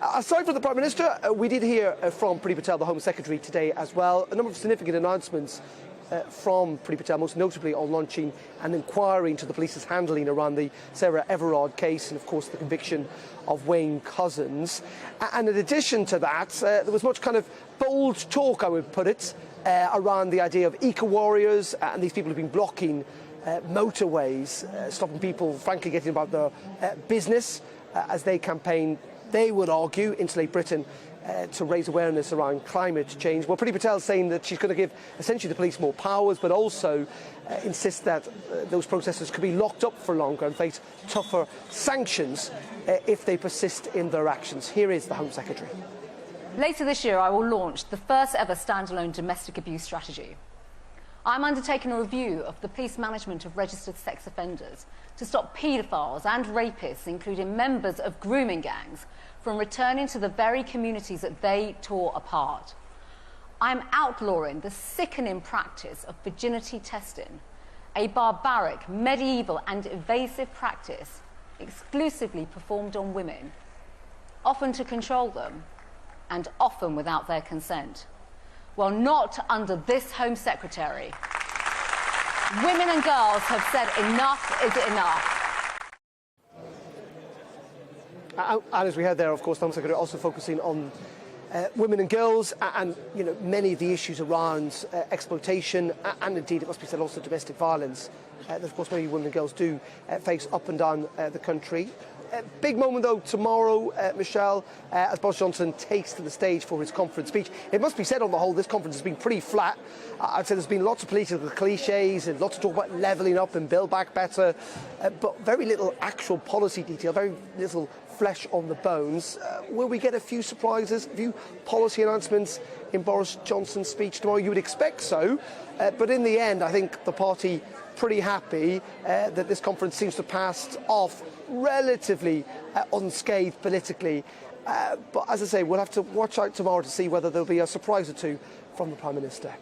Aside from the Prime Minister, we did hear from Priti Patel, the Home Secretary, today as well. A number of significant announcements from Priti Patel, most notably on launching an inquiry into the police's handling around the Sarah Everard case and, of course, the conviction of Wayne Couzens. And in addition to that, there was much kind of bold talk, I would put it, around the idea of eco-warriors and these people who've been blocking motorways, stopping people, frankly, getting about their business as they campaign, they would argue, insulate Britain to raise awareness around climate change. Well, Priti Patel is saying that she's going to give essentially the police more powers, but also insist that those protesters could be locked up for longer and face tougher sanctions if they persist in their actions. Here is the Home Secretary. Later this year, I will launch the first ever standalone domestic abuse strategy. I'm undertaking a review of the police management of registered sex offenders to stop paedophiles and rapists, including members of grooming gangs, from returning to the very communities that they tore apart. I'm outlawing the sickening practice of virginity testing, a barbaric, medieval and evasive practice exclusively performed on women, often to control them and often without their consent. Well, not under this Home Secretary. Women and girls have said enough is enough. And as we heard there, of course, the Home Secretary also focusing on women and girls and, many of the issues around exploitation and, indeed, it must be said, also domestic violence that, of course, many women and girls do face up and down the country. Big moment, though, tomorrow, Michelle, as Boris Johnson takes to the stage for his conference speech. It must be said, on the whole, this conference has been pretty flat. I'd say there's been lots of political cliches and lots of talk about levelling up and build back better, but very little actual policy detail, very little flesh on the bones. Will we get a few surprises, a few policy announcements in Boris Johnson's speech tomorrow? You would expect so, but in the end, I think the party pretty happy that this conference seems to pass off relatively unscathed politically. But as I say, we'll have to watch out tomorrow to see whether there'll be a surprise or two from the Prime Minister.